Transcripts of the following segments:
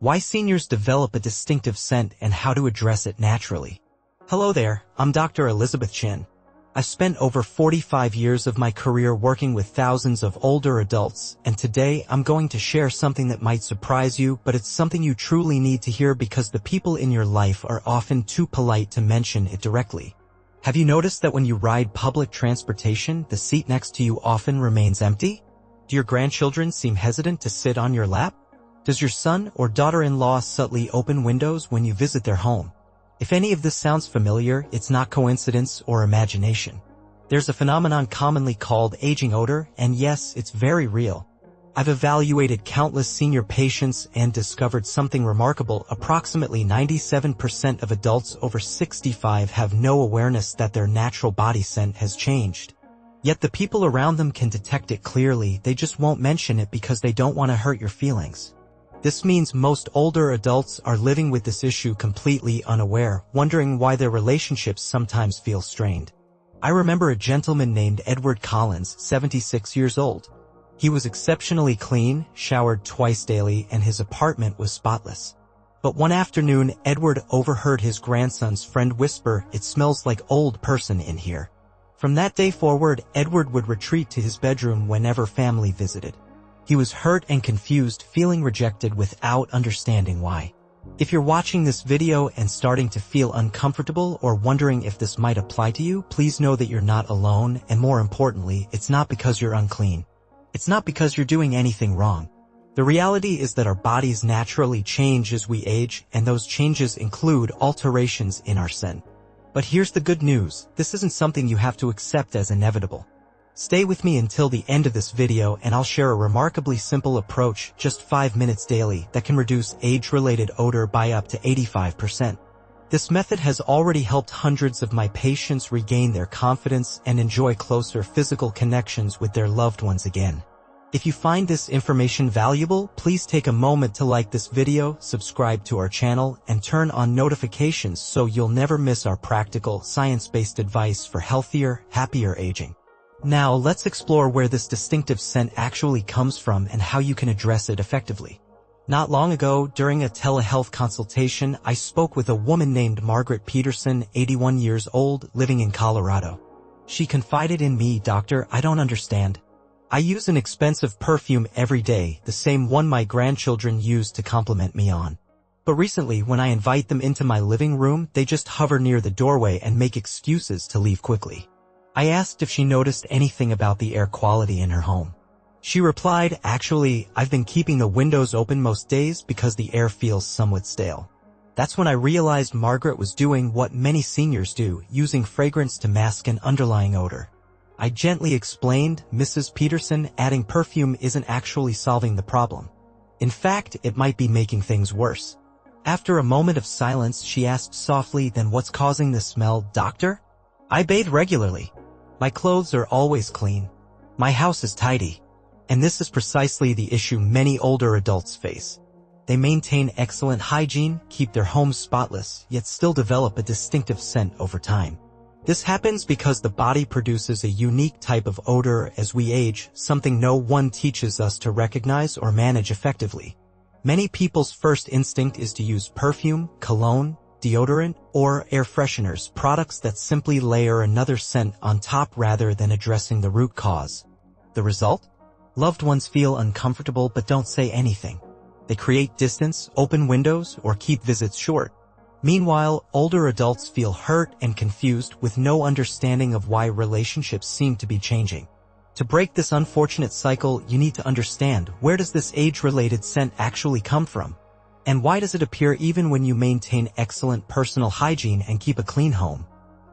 Why seniors develop a distinctive scent and how to address it naturally. Hello there, I'm Dr. Elizabeth Chen. I've spent over 45 years of my career working with thousands of older adults, and today I'm going to share something that might surprise you, but it's something you truly need to hear because the people in your life are often too polite to mention it directly. Have you noticed that when you ride public transportation, the seat next to you often remains empty? Do your grandchildren seem hesitant to sit on your lap? Does your son or daughter-in-law subtly open windows when you visit their home? If any of this sounds familiar, it's not coincidence or imagination. There's a phenomenon commonly called aging odor, and yes, it's very real. I've evaluated countless senior patients and discovered something remarkable. Approximately 97% of adults over 65 have no awareness that their natural body scent has changed. Yet the people around them can detect it clearly, they just won't mention it because they don't want to hurt your feelings. This means most older adults are living with this issue completely unaware, wondering why their relationships sometimes feel strained. I remember a gentleman named Edward Collins, 76 years old. He was exceptionally clean, showered twice daily, and his apartment was spotless. But one afternoon, Edward overheard his grandson's friend whisper, "It smells like old person in here." From that day forward, Edward would retreat to his bedroom whenever family visited. He was hurt and confused, feeling rejected without understanding why. If you're watching this video and starting to feel uncomfortable or wondering if this might apply to you, please know that you're not alone, and more importantly, it's not because you're unclean. It's not because you're doing anything wrong. The reality is that our bodies naturally change as we age, and those changes include alterations in our scent. But here's the good news, this isn't something you have to accept as inevitable. Stay with me until the end of this video and I'll share a remarkably simple approach, just 5 minutes daily, that can reduce age-related odor by up to 85%. This method has already helped hundreds of my patients regain their confidence and enjoy closer physical connections with their loved ones again. If you find this information valuable, please take a moment to like this video, subscribe to our channel, and turn on notifications so you'll never miss our practical, science-based advice for healthier, happier aging. Now let's explore where this distinctive scent actually comes from and how you can address it effectively. Not long ago, during a telehealth consultation, I spoke with a woman named Margaret Peterson, 81 years old, living in Colorado. She confided in me, "Doctor, I don't understand. I use an expensive perfume every day, the same one my grandchildren use to compliment me on. But recently, when I invite them into my living room, they just hover near the doorway and make excuses to leave quickly." I asked if she noticed anything about the air quality in her home. She replied, "Actually, I've been keeping the windows open most days because the air feels somewhat stale." That's when I realized Margaret was doing what many seniors do, using fragrance to mask an underlying odor. I gently explained, "Mrs. Peterson, adding perfume isn't actually solving the problem. In fact, it might be making things worse." After a moment of silence, she asked softly, "Then what's causing the smell, doctor?" "I bathe regularly. My clothes are always clean. My house is tidy." And this is precisely the issue many older adults face. They maintain excellent hygiene, keep their homes spotless, yet still develop a distinctive scent over time. This happens because the body produces a unique type of odor as we age, something no one teaches us to recognize or manage effectively. Many people's first instinct is to use perfume, cologne, deodorant, or air fresheners, products that simply layer another scent on top rather than addressing the root cause. The result? Loved ones feel uncomfortable but don't say anything. They create distance, open windows, or keep visits short. Meanwhile, older adults feel hurt and confused with no understanding of why relationships seem to be changing. To break this unfortunate cycle, you need to understand, where does this age-related scent actually come from? And why does it appear even when you maintain excellent personal hygiene and keep a clean home?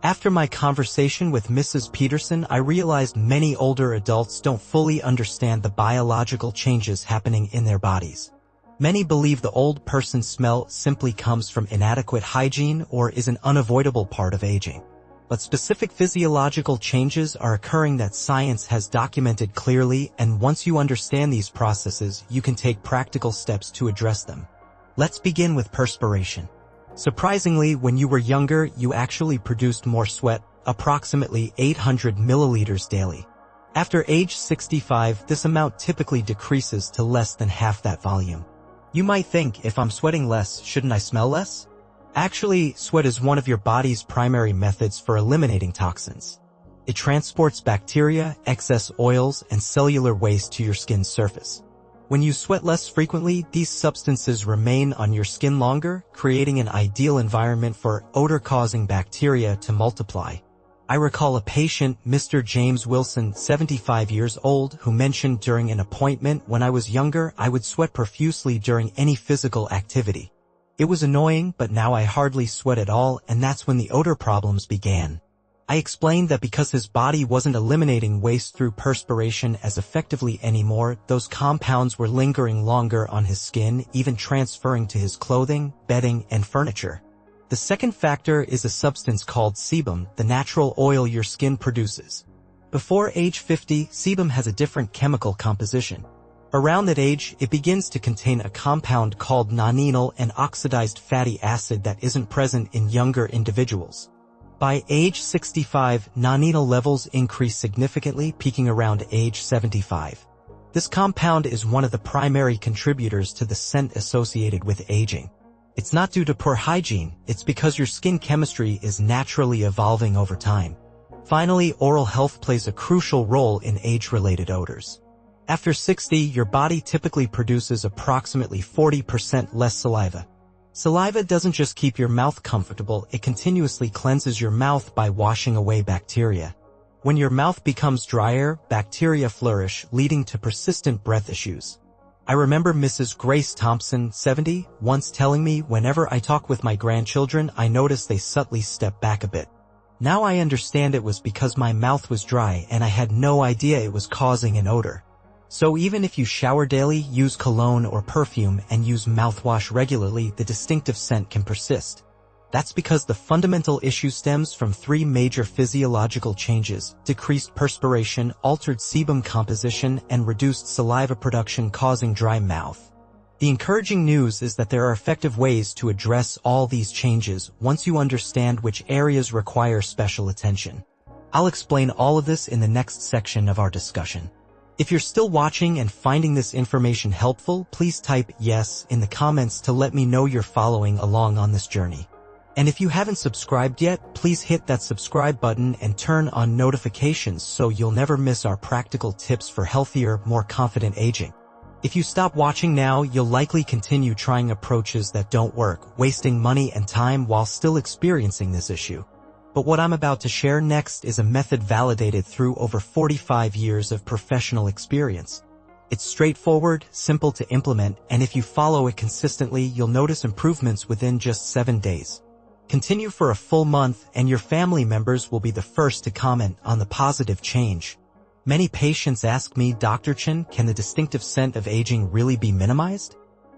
After my conversation with Mrs. Peterson, I realized many older adults don't fully understand the biological changes happening in their bodies. Many believe the old person smell simply comes from inadequate hygiene or is an unavoidable part of aging. But specific physiological changes are occurring that science has documented clearly, and once you understand these processes, you can take practical steps to address them. Let's begin with perspiration. Surprisingly, when you were younger, you actually produced more sweat, approximately 800 milliliters daily. After age 65, this amount typically decreases to less than half that volume. You might think, if I'm sweating less, shouldn't I smell less? Actually, sweat is one of your body's primary methods for eliminating toxins. It transports bacteria, excess oils, and cellular waste to your skin's surface. When you sweat less frequently, these substances remain on your skin longer, creating an ideal environment for odor-causing bacteria to multiply. I recall a patient, Mr. James Wilson, 75 years old, who mentioned during an appointment, when I was younger, I would sweat profusely during any physical activity. It was annoying, but now I hardly sweat at all, and that's when the odor problems began. I explained that because his body wasn't eliminating waste through perspiration as effectively anymore, those compounds were lingering longer on his skin, even transferring to his clothing, bedding, and furniture. The second factor is a substance called sebum, the natural oil your skin produces. Before age 50, sebum has a different chemical composition. Around that age, it begins to contain a compound called nonenal and oxidized fatty acid that isn't present in younger individuals. By age 65, nonenal levels increase significantly, peaking around age 75. This compound is one of the primary contributors to the scent associated with aging. It's not due to poor hygiene, it's because your skin chemistry is naturally evolving over time. Finally, oral health plays a crucial role in age-related odors. After 60, your body typically produces approximately 40% less saliva. Saliva doesn't just keep your mouth comfortable, it continuously cleanses your mouth by washing away bacteria. When your mouth becomes drier, bacteria flourish, leading to persistent breath issues. I remember Mrs. Grace Thompson, 70, once telling me, whenever I talk with my grandchildren, I notice they subtly step back a bit. Now I understand it was because my mouth was dry and I had no idea it was causing an odor. So even if you shower daily, use cologne or perfume, and use mouthwash regularly, the distinctive scent can persist. That's because the fundamental issue stems from three major physiological changes: decreased perspiration, altered sebum composition, and reduced saliva production, causing dry mouth. The encouraging news is that there are effective ways to address all these changes once you understand which areas require special attention. I'll explain all of this in the next section of our discussion. If you're still watching and finding this information helpful, please type yes in the comments to let me know you're following along on this journey. And if you haven't subscribed yet, please hit that subscribe button and turn on notifications so you'll never miss our practical tips for healthier, more confident aging. If you stop watching now, you'll likely continue trying approaches that don't work, wasting money and time while still experiencing this issue. But what I'm about to share next is a method validated through over 45 years of professional experience. It's straightforward, simple to implement, and if you follow it consistently, you'll notice improvements within just 7 days. Continue for a full month, and your family members will be the first to comment on the positive change. Many patients ask me, Dr. Chen, can the distinctive scent of aging really be minimized?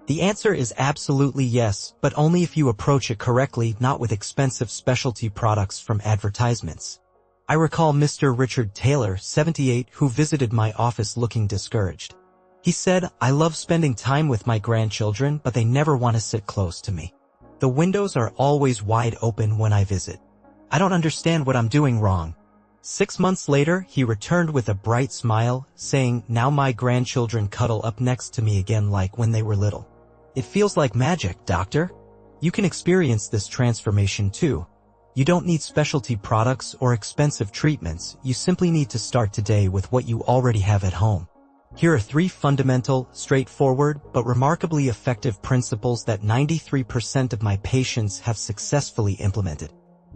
The answer is absolutely yes, but only if you approach it correctly, not with expensive specialty products from advertisements. I recall Mr. Richard Taylor, 78, who visited my office looking discouraged. He said, I love spending time with my grandchildren, but they never want to sit close to me. The windows are always wide open when I visit. I don't understand what I'm doing wrong. 6 months later, he returned with a bright smile, saying, now my grandchildren cuddle up next to me again like when they were little. It feels like magic, doctor. You can experience this transformation too. You don't need specialty products or expensive treatments, you simply need to start today with what you already have at home. Here are 3 fundamental, straightforward, but remarkably effective principles that 93% of my patients have successfully implemented.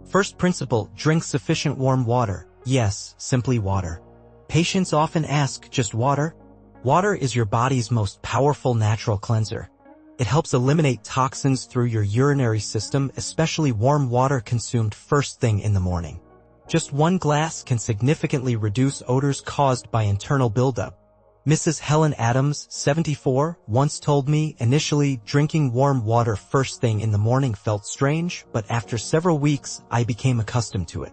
First principle, drink sufficient warm water. Yes, simply water. Patients often ask, just water? Water is your body's most powerful natural cleanser. It helps eliminate toxins through your urinary system, especially warm water consumed first thing in the morning. Just 1 glass can significantly reduce odors caused by internal buildup. Mrs. Helen Adams, 74, once told me, initially, drinking warm water first thing in the morning felt strange, but after several weeks, I became accustomed to it.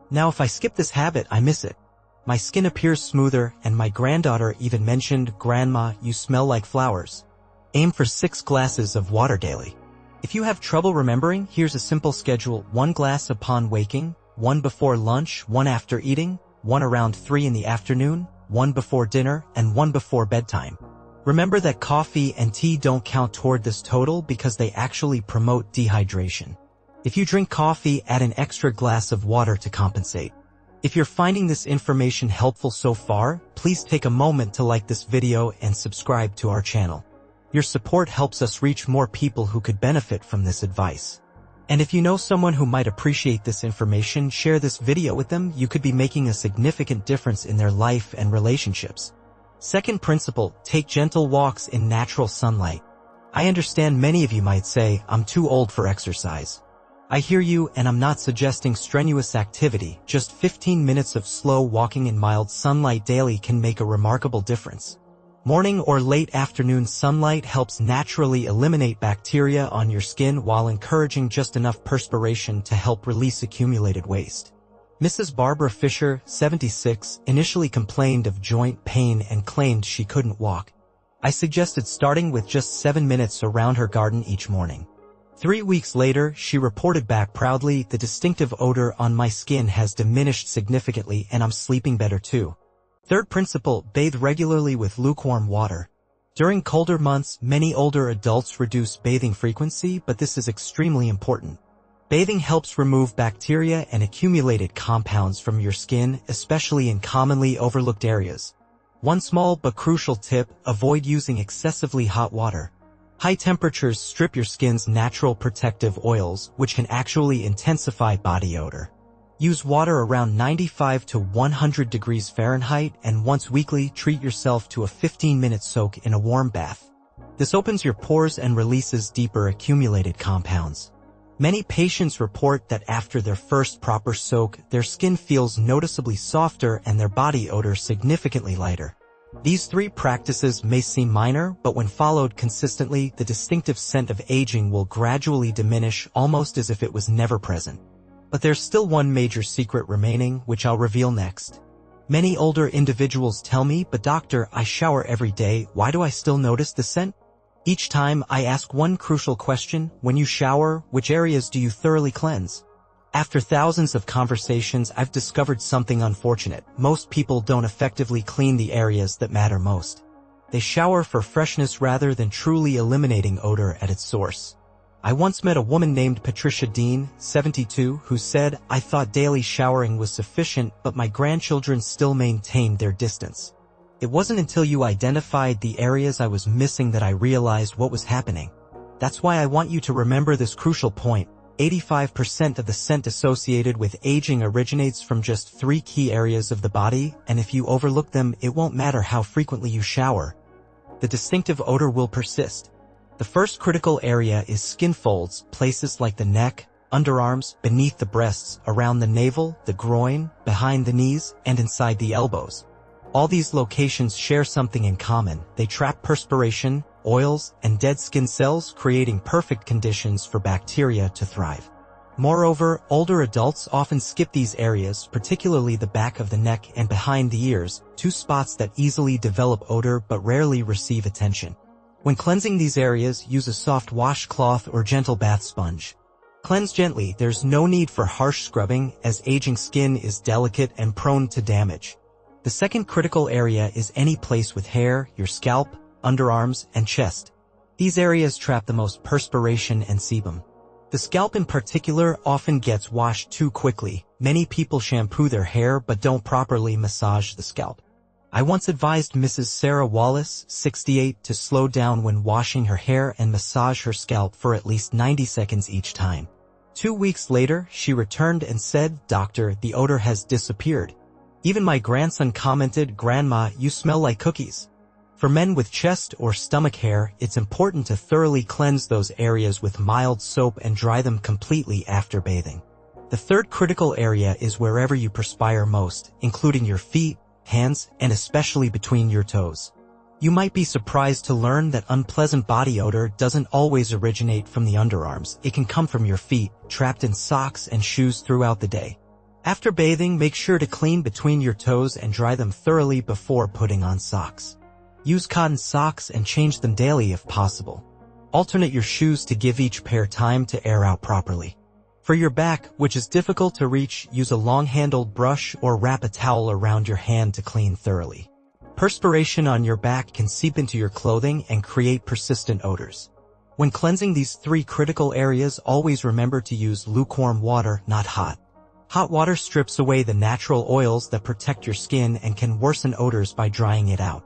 Now if I skip this habit, I miss it. My skin appears smoother, and my granddaughter even mentioned, Grandma, you smell like flowers. Aim for 6 glasses of water daily. If you have trouble remembering, here's a simple schedule: 1 glass upon waking, 1 before lunch, 1 after eating, 1 around 3 in the afternoon, 1 before dinner, and 1 before bedtime. Remember that coffee and tea don't count toward this total because they actually promote dehydration. If you drink coffee, add an extra glass of water to compensate. If you're finding this information helpful so far, please take a moment to like this video and subscribe to our channel. Your support helps us reach more people who could benefit from this advice. And if you know someone who might appreciate this information, share this video with them. You could be making a significant difference in their life and relationships. Second principle, take gentle walks in natural sunlight. I understand many of you might say, I'm too old for exercise. I hear you, and I'm not suggesting strenuous activity. Just 15 minutes of slow walking in mild sunlight daily can make a remarkable difference. Morning or late afternoon sunlight helps naturally eliminate bacteria on your skin while encouraging just enough perspiration to help release accumulated waste. Mrs. Barbara Fisher, 76, initially complained of joint pain and claimed she couldn't walk. I suggested starting with just 7 minutes around her garden each morning. 3 weeks later, she reported back proudly, the distinctive odor on my skin has diminished significantly and I'm sleeping better too. Third principle, bathe regularly with lukewarm water. During colder months, many older adults reduce bathing frequency, but this is extremely important. Bathing helps remove bacteria and accumulated compounds from your skin, especially in commonly overlooked areas. One small but crucial tip, avoid using excessively hot water. High temperatures strip your skin's natural protective oils, which can actually intensify body odor. Use water around 95 to 100 degrees Fahrenheit, and once weekly, treat yourself to a 15-minute soak in a warm bath. This opens your pores and releases deeper accumulated compounds. Many patients report that after their first proper soak, their skin feels noticeably softer and their body odor significantly lighter. These 3 practices may seem minor, but when followed consistently, the distinctive scent of aging will gradually diminish, almost as if it was never present. But there's still one major secret remaining, which I'll reveal next. Many older individuals tell me, but doctor, I shower every day, why do I still notice the scent? Each time I ask one crucial question, when you shower, which areas do you thoroughly cleanse? After thousands of conversations, I've discovered something unfortunate. Most people don't effectively clean the areas that matter most. They shower for freshness rather than truly eliminating odor at its source. I once met a woman named Patricia Dean, 72, who said, I thought daily showering was sufficient, but my grandchildren still maintained their distance. It wasn't until you identified the areas I was missing that I realized what was happening. That's why I want you to remember this crucial point. 85% of the scent associated with aging originates from just 3 key areas of the body, and if you overlook them, it won't matter how frequently you shower. The distinctive odor will persist. The first critical area is skin folds, places like the neck, underarms, beneath the breasts, around the navel, the groin, behind the knees, and inside the elbows. All these locations share something in common. They trap perspiration, oils, and dead skin cells, creating perfect conditions for bacteria to thrive. Moreover, older adults often skip these areas, particularly the back of the neck and behind the ears, 2 spots that easily develop odor but rarely receive attention. When cleansing these areas, use a soft washcloth or gentle bath sponge. Cleanse gently. There's no need for harsh scrubbing, as aging skin is delicate and prone to damage. The second critical area is any place with hair, your scalp, underarms, and chest. These areas trap the most perspiration and sebum. The scalp in particular often gets washed too quickly. Many people shampoo their hair but don't properly massage the scalp. I once advised Mrs. Sarah Wallace, 68, to slow down when washing her hair and massage her scalp for at least 90 seconds each time. 2 weeks later, she returned and said, Doctor, the odor has disappeared. Even my grandson commented, Grandma, you smell like cookies. For men with chest or stomach hair, it's important to thoroughly cleanse those areas with mild soap and dry them completely after bathing. The third critical area is wherever you perspire most, including your feet, hands, and especially between your toes. You might be surprised to learn that unpleasant body odor doesn't always originate from the underarms. It can come from your feet, trapped in socks and shoes throughout the day. After bathing, make sure to clean between your toes and dry them thoroughly before putting on socks. Use cotton socks and change them daily if possible. Alternate your shoes to give each pair time to air out properly. For your back, which is difficult to reach, use a long-handled brush or wrap a towel around your hand to clean thoroughly. Perspiration on your back can seep into your clothing and create persistent odors. When cleansing these 3 critical areas, always remember to use lukewarm water, not hot. Hot water strips away the natural oils that protect your skin and can worsen odors by drying it out.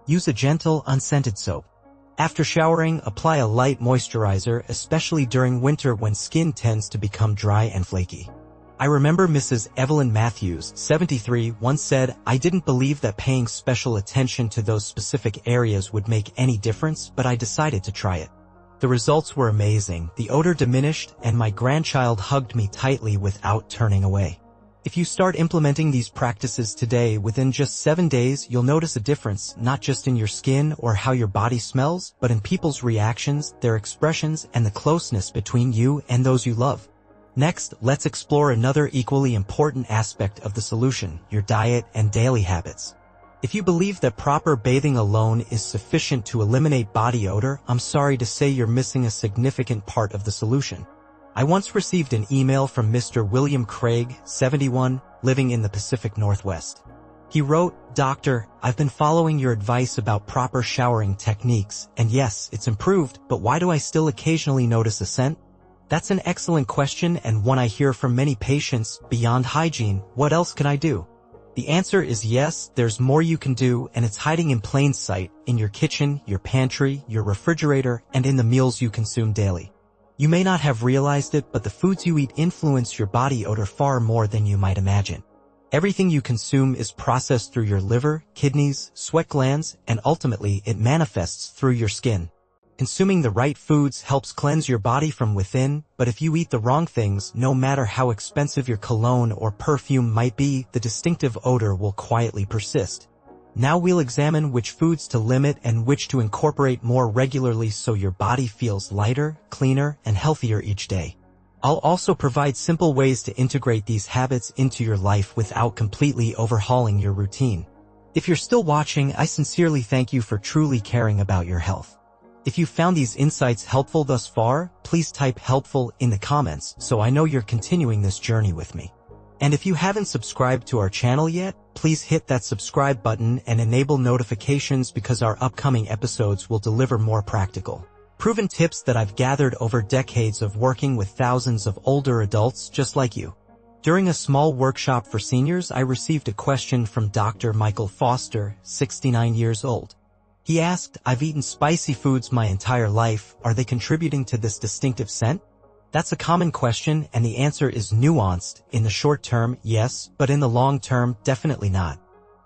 Use a gentle, unscented soap. After showering, apply a light moisturizer, especially during winter when skin tends to become dry and flaky. I remember Mrs. Evelyn Matthews, 73, once said, "I didn't believe that paying special attention to those specific areas would make any difference, but I decided to try it. The results were amazing, the odor diminished, and my grandchild hugged me tightly without turning away." If you start implementing these practices today, within just 7 days, you'll notice a difference, not just in your skin or how your body smells, but in people's reactions, their expressions, and the closeness between you and those you love. Next, let's explore another equally important aspect of the solution, your diet and daily habits. If you believe that proper bathing alone is sufficient to eliminate body odor, I'm sorry to say you're missing a significant part of the solution. I once received an email from Mr. William Craig, 71, living in the Pacific Northwest. He wrote, "Doctor, I've been following your advice about proper showering techniques, and yes, it's improved, but why do I still occasionally notice a scent?" That's an excellent question and one I hear from many patients. Beyond hygiene, what else can I do? The answer is yes, there's more you can do, and it's hiding in plain sight, in your kitchen, your pantry, your refrigerator, and in the meals you consume daily. You may not have realized it, but the foods you eat influence your body odor far more than you might imagine. Everything you consume is processed through your liver, kidneys, sweat glands, and ultimately it manifests through your skin. Consuming the right foods helps cleanse your body from within, but if you eat the wrong things, no matter how expensive your cologne or perfume might be, the distinctive odor will quietly persist. Now we'll examine which foods to limit and which to incorporate more regularly so your body feels lighter, cleaner, and healthier each day. I'll also provide simple ways to integrate these habits into your life without completely overhauling your routine. If you're still watching, I sincerely thank you for truly caring about your health. If you found these insights helpful thus far, please type "helpful" in the comments so I know you're continuing this journey with me. And if you haven't subscribed to our channel yet, please hit that subscribe button and enable notifications because our upcoming episodes will deliver more practical, proven tips that I've gathered over decades of working with thousands of older adults just like you. During a small workshop for seniors, I received a question from Dr. Michael Foster, 69 years old. He asked, "I've eaten spicy foods my entire life. Are they contributing to this distinctive scent?" That's a common question, and the answer is nuanced. In the short term, yes, but in the long term, definitely not.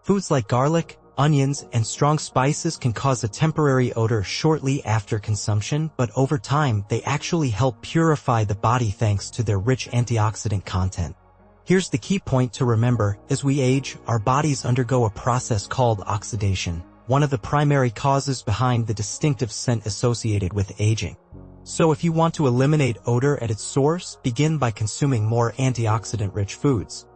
Foods like garlic, onions, and strong spices can cause a temporary odor shortly after consumption, but over time, they actually help purify the body thanks to their rich antioxidant content. Here's the key point to remember. As we age, our bodies undergo a process called oxidation, one of the primary causes behind the distinctive scent associated with aging. So if you want to eliminate odor at its source, begin by consuming more antioxidant-rich foods.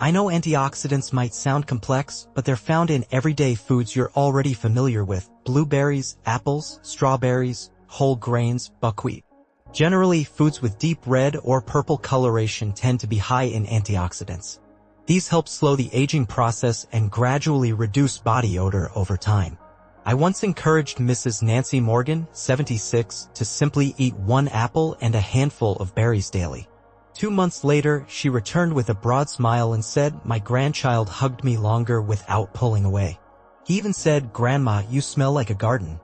I know antioxidants might sound complex, but they're found in everyday foods you're already familiar with: blueberries, apples, strawberries, whole grains, buckwheat. Generally, foods with deep red or purple coloration tend to be high in antioxidants. These help slow the aging process and gradually reduce body odor over time. I once encouraged Mrs. Nancy Morgan, 76, to simply eat 1 apple and a handful of berries daily. 2 months later, she returned with a broad smile and said, "My grandchild hugged me longer without pulling away. He even said, 'Grandma, you smell like a garden.'"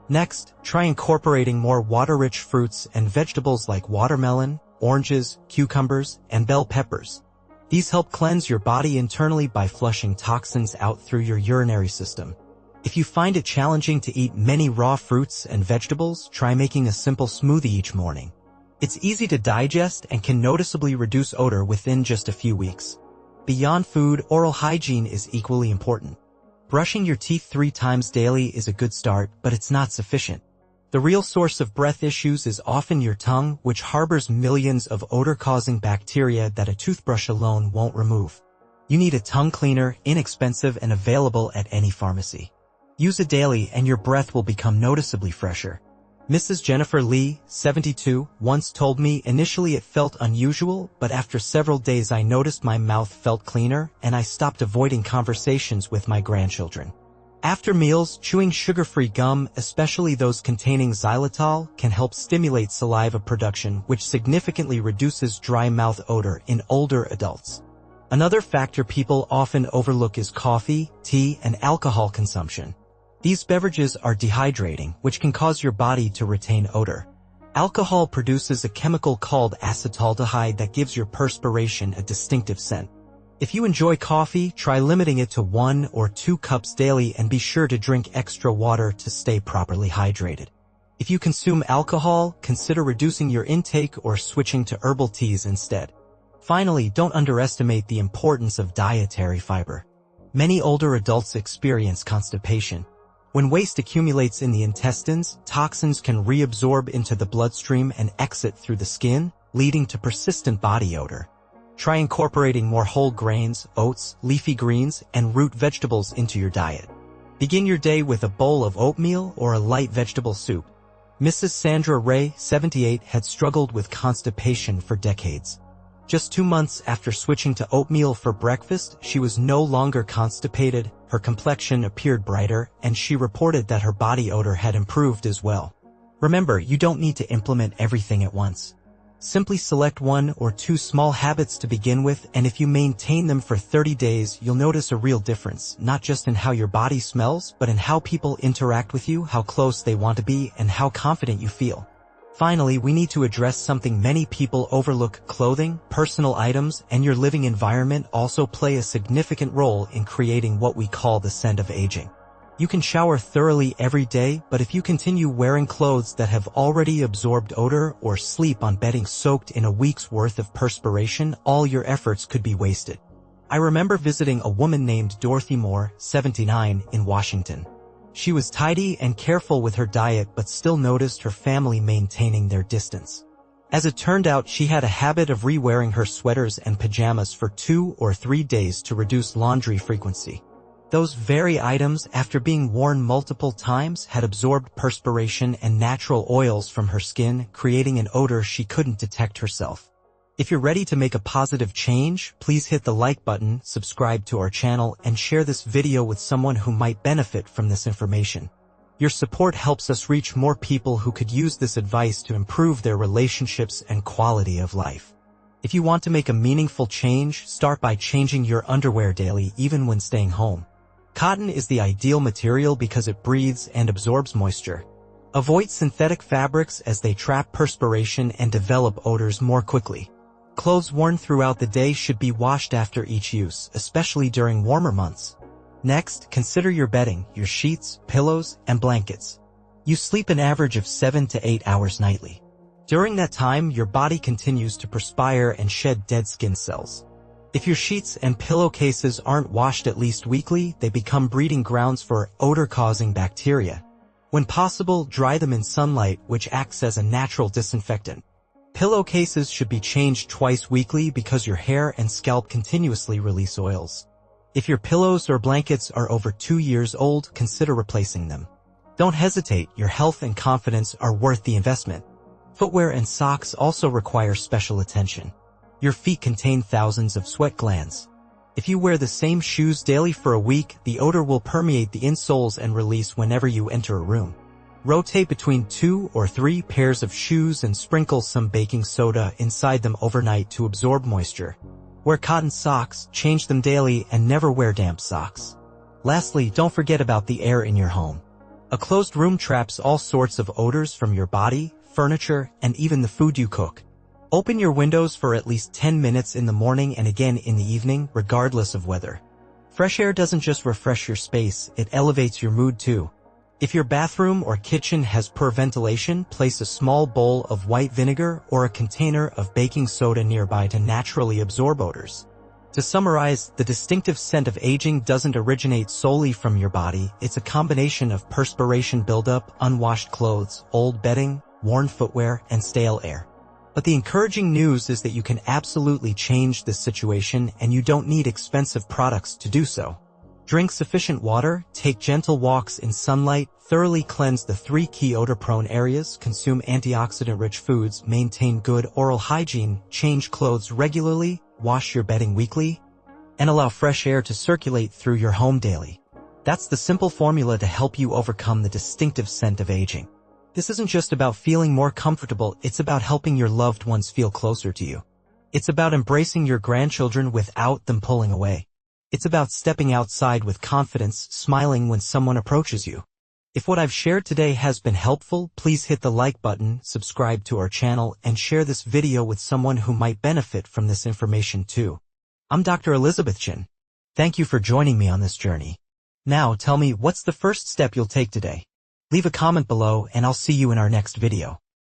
Next, try incorporating more water-rich fruits and vegetables like watermelon, oranges, cucumbers, and bell peppers. These help cleanse your body internally by flushing toxins out through your urinary system. If you find it challenging to eat many raw fruits and vegetables, try making a simple smoothie each morning. It's easy to digest and can noticeably reduce odor within just a few weeks. Beyond food, oral hygiene is equally important. Brushing your teeth 3 times daily is a good start, but it's not sufficient. The real source of breath issues is often your tongue, which harbors millions of odor-causing bacteria that a toothbrush alone won't remove. You need a tongue cleaner, inexpensive and available at any pharmacy. Use it daily and your breath will become noticeably fresher. Mrs. Jennifer Lee, 72, once told me initially it felt unusual, but after several days I noticed my mouth felt cleaner and I stopped avoiding conversations with my grandchildren. After meals, chewing sugar-free gum, especially those containing xylitol, can help stimulate saliva production, which significantly reduces dry mouth odor in older adults. Another factor people often overlook is coffee, tea, and alcohol consumption. These beverages are dehydrating, which can cause your body to retain odor. Alcohol produces a chemical called acetaldehyde that gives your perspiration a distinctive scent. If you enjoy coffee, try limiting it to 1 or 2 cups daily and be sure to drink extra water to stay properly hydrated. If you consume alcohol, consider reducing your intake or switching to herbal teas instead. Finally, don't underestimate the importance of dietary fiber. Many older adults experience constipation. When waste accumulates in the intestines, toxins can reabsorb into the bloodstream and exit through the skin, leading to persistent body odor. Try incorporating more whole grains, oats, leafy greens, and root vegetables into your diet. Begin your day with a bowl of oatmeal or a light vegetable soup. Mrs. Sandra Ray, 78, had struggled with constipation for decades. Just 2 months after switching to oatmeal for breakfast, she was no longer constipated, her complexion appeared brighter, and she reported that her body odor had improved as well. Remember, you don't need to implement everything at once. Simply select 1 or 2 small habits to begin with, and if you maintain them for 30 days, you'll notice a real difference, not just in how your body smells, but in how people interact with you, how close they want to be, and how confident you feel. Finally, we need to address something many people overlook. Clothing, personal items, and your living environment also play a significant role in creating what we call the scent of aging. You can shower thoroughly every day, but if you continue wearing clothes that have already absorbed odor or sleep on bedding soaked in a week's worth of perspiration, all your efforts could be wasted. I remember visiting a woman named Dorothy Moore, 79, in Washington. She was tidy and careful with her diet but still noticed her family maintaining their distance. As it turned out, she had a habit of re-wearing her sweaters and pajamas for 2 or 3 days to reduce laundry frequency. Those very items, after being worn multiple times, had absorbed perspiration and natural oils from her skin, creating an odor she couldn't detect herself. If you're ready to make a positive change, please hit the like button, subscribe to our channel, and share this video with someone who might benefit from this information. Your support helps us reach more people who could use this advice to improve their relationships and quality of life. If you want to make a meaningful change, start by changing your underwear daily, even when staying home. Cotton is the ideal material because it breathes and absorbs moisture. Avoid synthetic fabrics as they trap perspiration and develop odors more quickly. Clothes worn throughout the day should be washed after each use, especially during warmer months. Next, consider your bedding, your sheets, pillows, and blankets. You sleep an average of 7 to 8 hours nightly. During that time, your body continues to perspire and shed dead skin cells. If your sheets and pillowcases aren't washed at least weekly, they become breeding grounds for odor-causing bacteria. When possible, dry them in sunlight, which acts as a natural disinfectant. Pillowcases should be changed twice weekly because your hair and scalp continuously release oils. If your pillows or blankets are over 2 years old, consider replacing them. Don't hesitate, your health and confidence are worth the investment. Footwear and socks also require special attention. Your feet contain thousands of sweat glands. If you wear the same shoes daily for a week, the odor will permeate the insoles and release whenever you enter a room. Rotate between 2 or 3 pairs of shoes and sprinkle some baking soda inside them overnight to absorb moisture. Wear cotton socks, change them daily, and never wear damp socks. Lastly, don't forget about the air in your home. A closed room traps all sorts of odors from your body, furniture, and even the food you cook. Open your windows for at least 10 minutes in the morning and again in the evening, regardless of weather. Fresh air doesn't just refresh your space, it elevates your mood too. If your bathroom or kitchen has poor ventilation, place a small bowl of white vinegar or a container of baking soda nearby to naturally absorb odors. To summarize, the distinctive scent of aging doesn't originate solely from your body, it's a combination of perspiration buildup, unwashed clothes, old bedding, worn footwear, and stale air. But the encouraging news is that you can absolutely change this situation and you don't need expensive products to do so. Drink sufficient water, take gentle walks in sunlight, thoroughly cleanse the 3 key odor-prone areas, consume antioxidant-rich foods, maintain good oral hygiene, change clothes regularly, wash your bedding weekly, and allow fresh air to circulate through your home daily. That's the simple formula to help you overcome the distinctive scent of aging. This isn't just about feeling more comfortable, it's about helping your loved ones feel closer to you. It's about embracing your grandchildren without them pulling away. It's about stepping outside with confidence, smiling when someone approaches you. If what I've shared today has been helpful, please hit the like button, subscribe to our channel, and share this video with someone who might benefit from this information too. I'm Dr. Elizabeth Chen. Thank you for joining me on this journey. Now tell me, what's the first step you'll take today? Leave a comment below and I'll see you in our next video.